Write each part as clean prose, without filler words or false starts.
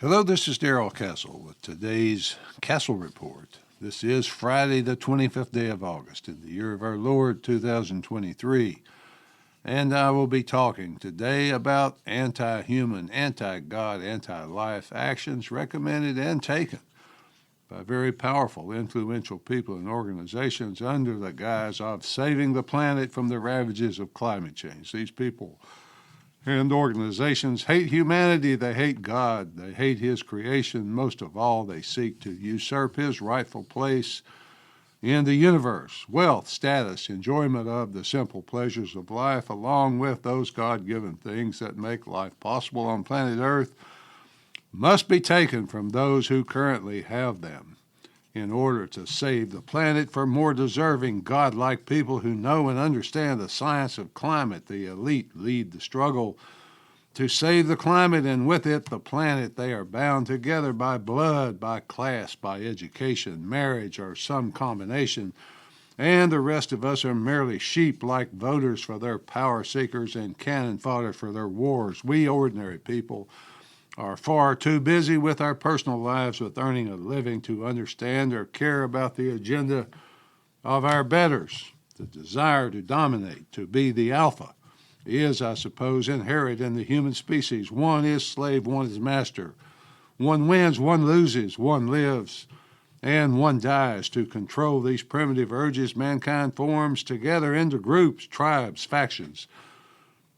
Hello, this is Darrell Castle with today's Castle Report. This is Friday, the 25th day of August in the year of our Lord 2023. And I will be talking today about anti-human, anti-God, anti-life actions recommended and taken by very powerful, influential people and organizations under the guise of saving the planet from the ravages of climate change. These people and organizations hate humanity, they hate God, they hate His creation. Most of all, they seek to usurp His rightful place in the universe. Wealth, status, enjoyment of the simple pleasures of life, along with those God-given things that make life possible on planet Earth, must be taken from those who currently have them in order to save the planet for more deserving, godlike people who know and understand the science of climate. The elite lead the struggle to save the climate, and with it the planet. They are bound together by blood, by class, by education, marriage, or some combination, and the rest of us are merely sheep like voters for their power seekers and cannon fodder for their wars. We ordinary people are far too busy with our personal lives, with earning a living, to understand or care about the agenda of our betters. The desire to dominate, to be the alpha, is, I suppose, inherent in the human species. One is slave, one is master. One wins, one loses, one lives, and one dies. To control these primitive urges, mankind forms together into groups, tribes, factions,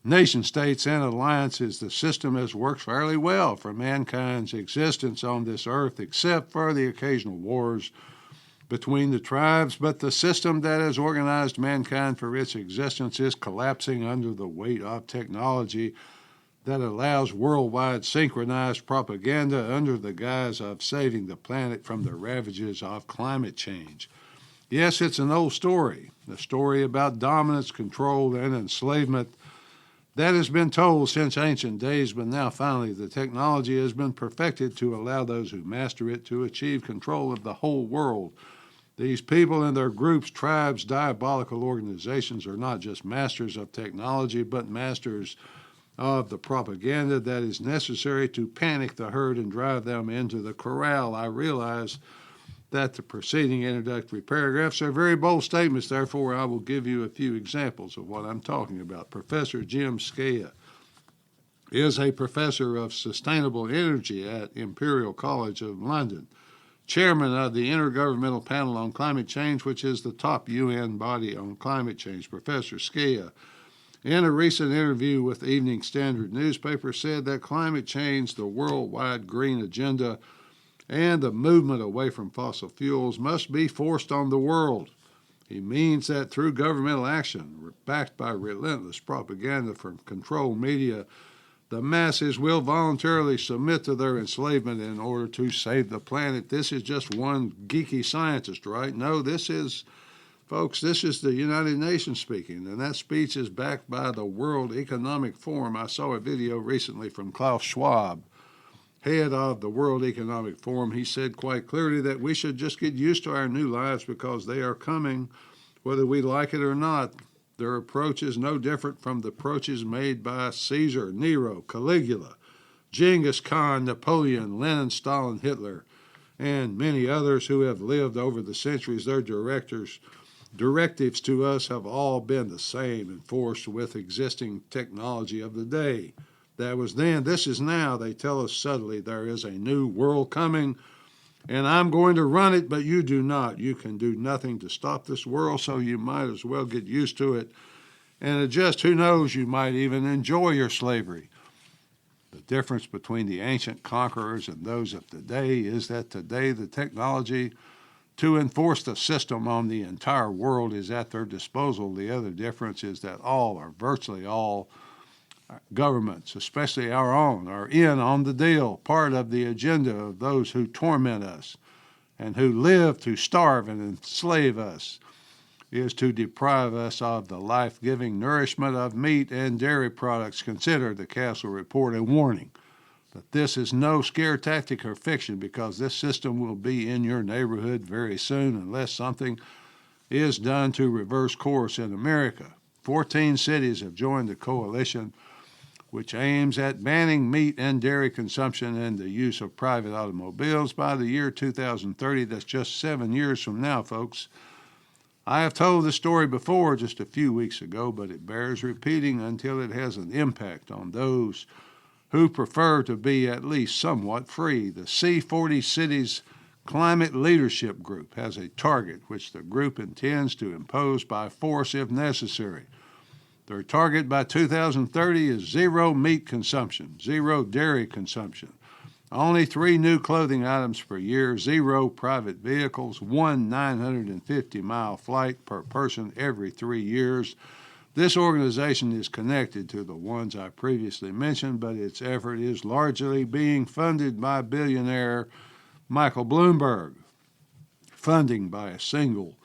nation-states, and alliances. The system has worked fairly well for mankind's existence on this earth, except for the occasional wars between the tribes. But the system that has organized mankind for its existence is collapsing under the weight of technology that allows worldwide synchronized propaganda under the guise of saving the planet from the ravages of climate change. Yes, it's an old story, a story about dominance, control, and enslavement that has been told since ancient days, but now finally the technology has been perfected to allow those who master it to achieve control of the whole world. These people and their groups, tribes, diabolical organizations are not just masters of technology, but masters of the propaganda that is necessary to panic the herd and drive them into the corral. I realize that the preceding introductory paragraphs are very bold statements. Therefore, I will give you a few examples of what I'm talking about. Professor Jim Scaya is a professor of sustainable energy at Imperial College of London, chairman of the Intergovernmental Panel on Climate Change, which is the top UN body on climate change. Professor Scaya, in a recent interview with the Evening Standard newspaper, said that climate change, the worldwide green agenda, and the movement away from fossil fuels must be forced on the world. He means that through governmental action, backed by relentless propaganda from controlled media, the masses will voluntarily submit to their enslavement in order to save the planet. This is just one geeky scientist, right? No, this is, folks, this is the United Nations speaking, and that speech is backed by the World Economic Forum. I saw a video recently from Klaus Schwab, head of the World Economic Forum. He said quite clearly that we should just get used to our new lives because they are coming, whether we like it or not. Their approach is no different from the approaches made by Caesar, Nero, Caligula, Genghis Khan, Napoleon, Lenin, Stalin, Hitler, and many others who have lived over the centuries. Their directives to us have all been the same, enforced with existing technology of the day. That was then, this is now. They tell us subtly there is a new world coming, and I'm going to run it, but you do not. You can do nothing to stop this world, so you might as well get used to it and adjust. Who knows, you might even enjoy your slavery. The difference between the ancient conquerors and those of today is that today the technology to enforce the system on the entire world is at their disposal. The other difference is that all, or virtually all, governments, especially our own, are in on the deal. Part of the agenda of those who torment us and who live to starve and enslave us is to deprive us of the life-giving nourishment of meat and dairy products. Consider the Castle Report a warning that this is no scare tactic or fiction, because this system will be in your neighborhood very soon unless something is done to reverse course. In America, 14 cities have joined the coalition which aims at banning meat and dairy consumption and the use of private automobiles by the year 2030. That's just 7 years from now, folks. I have told the story before just a few weeks ago, but it bears repeating until it has an impact on those who prefer to be at least somewhat free. The C40 Cities Climate Leadership Group has a target which the group intends to impose by force if necessary. Their target by 2030 is zero meat consumption, zero dairy consumption, only 3 new clothing items per year, 0 private vehicles, 1 950-mile flight per person every 3 years. This organization is connected to the ones I previously mentioned, but its effort is largely being funded by billionaire Michael Bloomberg. Funding by a single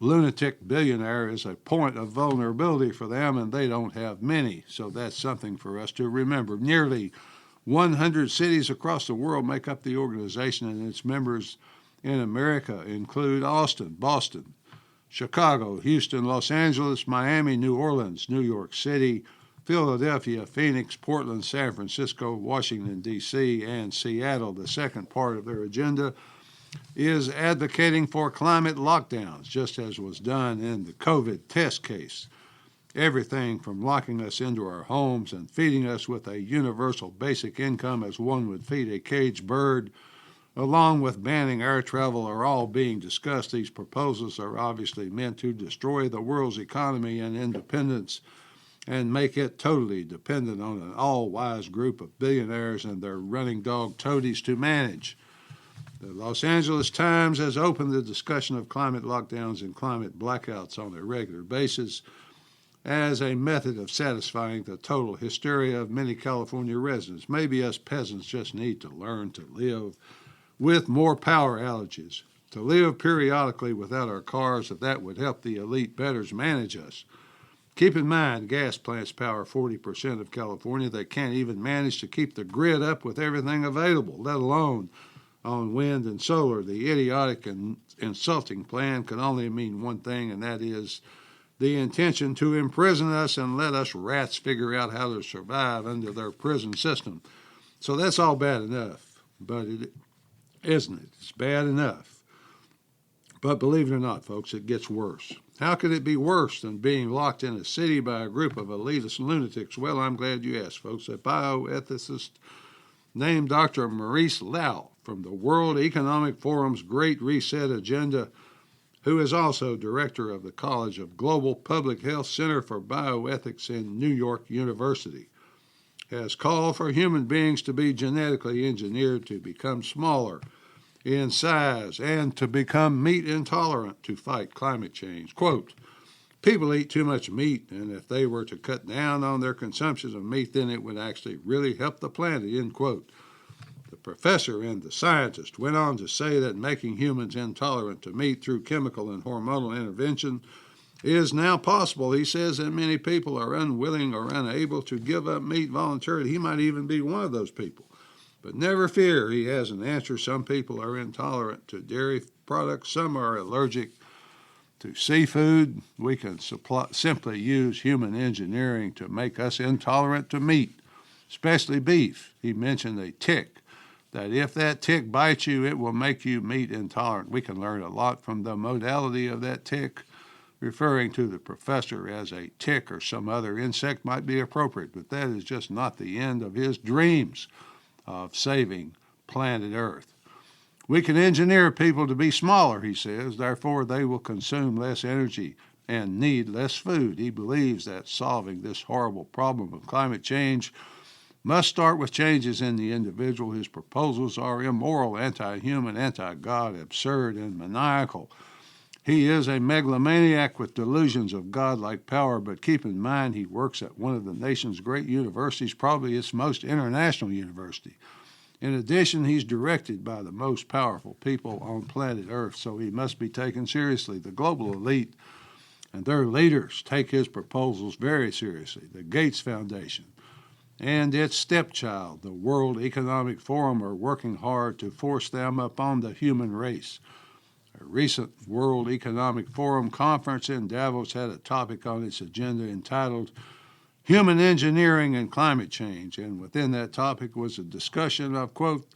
lunatic billionaire is a point of vulnerability for them, and they don't have many, so that's something for us to remember. Nearly 100 cities across the world make up the organization, and its members in America include Austin, Boston, Chicago, Houston, Los Angeles, Miami, New Orleans, New York City, Philadelphia, Phoenix, Portland, San Francisco, Washington, D.C., and Seattle. The second part of their agenda is advocating for climate lockdowns, just as was done in the COVID test case. Everything from locking us into our homes and feeding us with a universal basic income as one would feed a caged bird, along with banning air travel, are all being discussed. These proposals are obviously meant to destroy the world's economy and independence and make it totally dependent on an all-wise group of billionaires and their running dog toadies to manage. The Los Angeles Times has opened the discussion of climate lockdowns and climate blackouts on a regular basis as a method of satisfying the total hysteria of many California residents. Maybe us peasants just need to learn to live with more power outages, to live periodically without our cars, if that would help the elite betters manage us. Keep in mind, gas plants power 40% of California. They can't even manage to keep the grid up with everything available, let alone on wind and solar. The idiotic and insulting plan can only mean one thing, and that is the intention to imprison us and let us rats figure out how to survive under their prison system. So that's all bad enough, but isn't it? It's bad enough. But believe it or not, folks, it gets worse. How could it be worse than being locked in a city by a group of elitist lunatics? Well, I'm glad you asked, folks. A bioethicist named Dr. Maurice Lau from the World Economic Forum's Great Reset Agenda, who is also director of the College of Global Public Health Center for Bioethics in New York University, has called for human beings to be genetically engineered to become smaller in size and to become meat intolerant to fight climate change. Quote, people eat too much meat, and if they were to cut down on their consumption of meat, then it would actually really help the planet, end quote. The professor and the scientist went on to say that making humans intolerant to meat through chemical and hormonal intervention is now possible. He says that many people are unwilling or unable to give up meat voluntarily. He might even be one of those people. But never fear, he has an answer. Some people are intolerant to dairy products. Some are allergic to seafood. We can simply use human engineering to make us intolerant to meat, especially beef. He mentioned a tick, that if that tick bites you, it will make you meat intolerant. We can learn a lot from the modality of that tick. Referring to the professor as a tick or some other insect might be appropriate, but that is just not the end of his dreams of saving planet Earth. We can engineer people to be smaller, he says, therefore they will consume less energy and need less food. He believes that solving this horrible problem of climate change must start with changes in the individual. His proposals are immoral, anti-human, anti-God, absurd, and maniacal. He is a megalomaniac with delusions of godlike power, but keep in mind he works at one of the nation's great universities, probably its most international university. In addition, he's directed by the most powerful people on planet Earth, so he must be taken seriously. The global elite and their leaders take his proposals very seriously. The Gates Foundation and its stepchild, the World Economic Forum, are working hard to force them upon the human race. A recent World Economic Forum conference in Davos had a topic on its agenda entitled human engineering and climate change. And within that topic was a discussion of, quote,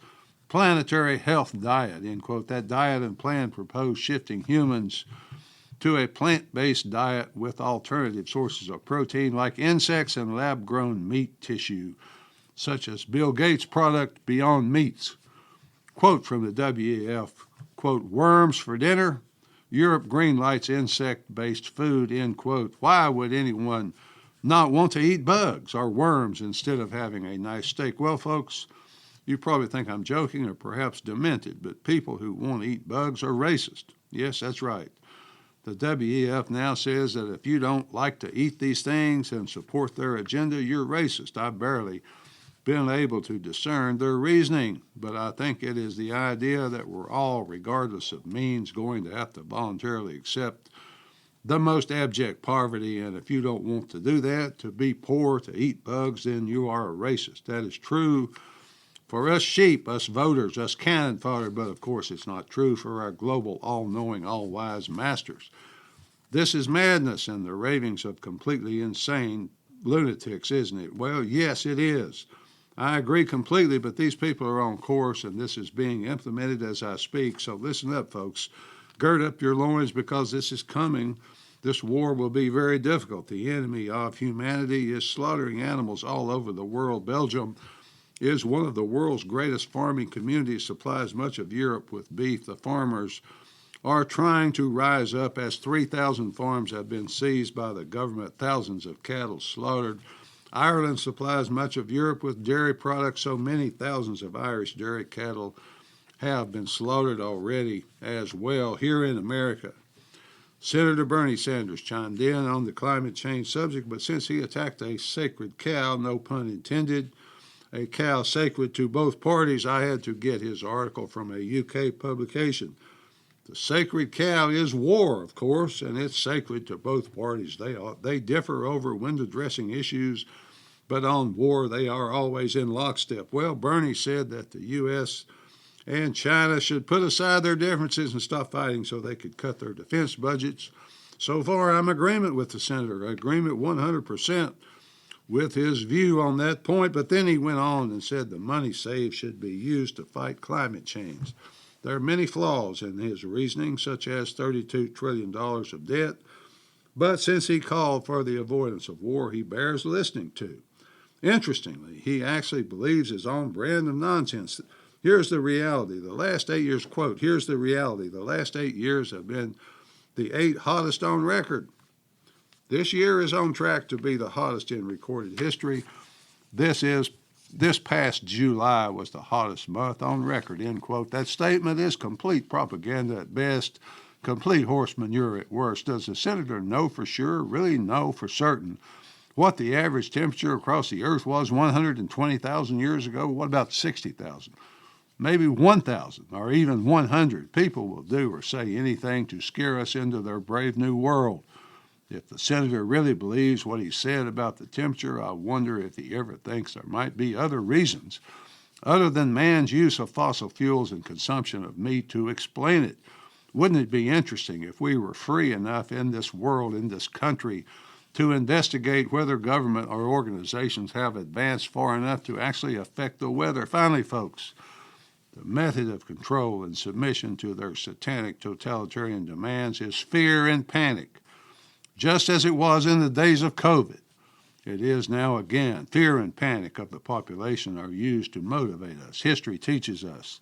planetary health diet, end quote. That diet and plan proposed shifting humans to a plant-based diet with alternative sources of protein like insects and lab-grown meat tissue, such as Bill Gates' product Beyond Meats. Quote from the WEF, quote, worms for dinner, Europe greenlights insect-based food, end quote. Why would anyone not want to eat bugs or worms instead of having a nice steak? Well, folks, you probably think I'm joking or perhaps demented, but people who want to eat bugs are racist. Yes, that's right. The WEF now says that if you don't like to eat these things and support their agenda, you're racist. I've barely been able to discern their reasoning, but I think it is the idea that we're all, regardless of means, going to have to voluntarily accept the most abject poverty, and if you don't want to do that, to be poor, to eat bugs, then you are a racist. That is true for us sheep, us voters, us cannon fodder, but of course it's not true for our global, all-knowing, all-wise masters. This is madness and the ravings of completely insane lunatics, isn't it? Well, yes, it is. I agree completely, but these people are on course, and this is being implemented as I speak. So listen up, folks. Gird up your loins because this is coming. This war will be very difficult. The enemy of humanity is slaughtering animals all over the world. Belgium is one of the world's greatest farming communities, supplies much of Europe with beef. The farmers are trying to rise up as 3,000 farms have been seized by the government, thousands of cattle slaughtered. Ireland supplies much of Europe with dairy products, so many thousands of Irish dairy cattle have been slaughtered already as well. Here in America, Senator Bernie Sanders chimed in on the climate change subject, but since he attacked a sacred cow, no pun intended, a cow sacred to both parties, I had to get his article from a UK publication. The sacred cow is war, of course, and it's sacred to both parties. They differ over window dressing issues, but on war they are always in lockstep. Well, Bernie said that the U.S. and China should put aside their differences and stop fighting so they could cut their defense budgets. So far, I'm in agreement with the senator, agreement 100% with his view on that point, but then he went on and said the money saved should be used to fight climate change. There are many flaws in his reasoning, such as $32 trillion of debt, but since he called for the avoidance of war, he bears listening to. Interestingly, he actually believes his own brand of nonsense. Here's the reality. The last 8 years, quote, here's the reality. The last 8 years have been the 8 hottest on record. This year is on track to be the hottest in recorded history. This past July was the hottest month on record, end quote. That statement is complete propaganda at best, complete horse manure at worst. Does the senator know for sure, really know for certain, what the average temperature across the earth was 120,000 years ago? What about 60,000? Maybe 1,000 or even 100. People will do or say anything to scare us into their brave new world. If the senator really believes what he said about the temperature, I wonder if he ever thinks there might be other reasons other than man's use of fossil fuels and consumption of meat to explain it. Wouldn't it be interesting if we were free enough in this world, in this country, to investigate whether government or organizations have advanced far enough to actually affect the weather? Finally, folks, the method of control and submission to their satanic totalitarian demands is fear and panic. Just as it was in the days of COVID, it is now again. Fear and panic of the population are used to motivate us. History teaches us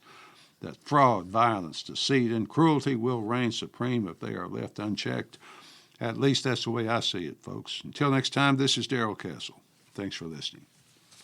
that fraud, violence, deceit, and cruelty will reign supreme if they are left unchecked. At least that's the way I see it, folks. Until next time, this is Darrell Castle. Thanks for listening.